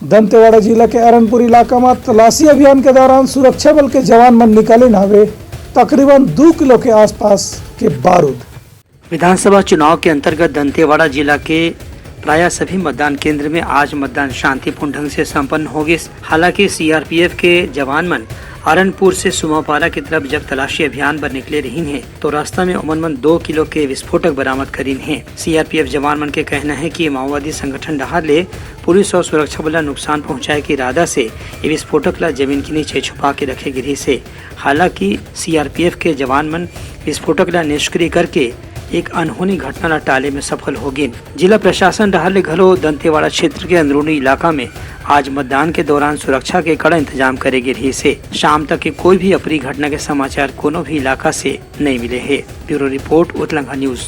दंतेवाड़ा जिला के अरनपुर इलाका में तलाशी अभियान के दौरान सुरक्षा बल के जवान मन निकाले नावे तकरीबन 2 किलो के आसपास के बारूद। विधानसभा चुनाव के अंतर्गत दंतेवाड़ा जिला के प्राय सभी मतदान केंद्र में आज मतदान शांतिपूर्ण ढंग से संपन्न हो गए। हालांकि सीआरपीएफ के जवान मन अरनपुर से सुमापारा की तरफ जब तलाशी अभियान पर निकले रही हैं तो रास्ता में अमूमन 2 किलो के विस्फोटक बरामद करीन हैं। सीआरपीएफ जवान मन के कहना है कि माओवादी संगठन डहाले पुलिस और सुरक्षा बल नुकसान पहुंचाए के इरादा से ये विस्फोटक ला जमीन के नीचे छुपा के रखे गिरी से। हालांकि सीआरपीएफ के जवान मन विस्फोटक ला निष्क्रिय करके एक अनहोनी घटना ला टाले में सफल हो गए। जिला प्रशासन डहाले घलो दंतेवाड़ा क्षेत्र के अंदरूनी इलाका में आज मतदान के दौरान सुरक्षा के कड़ा इंतजाम करेगी रही से। शाम तक के कोई भी अप्रिय घटना के समाचार कोनो भी इलाका से नहीं मिले हैं। ब्यूरो रिपोर्ट उत्तलंगा न्यूज।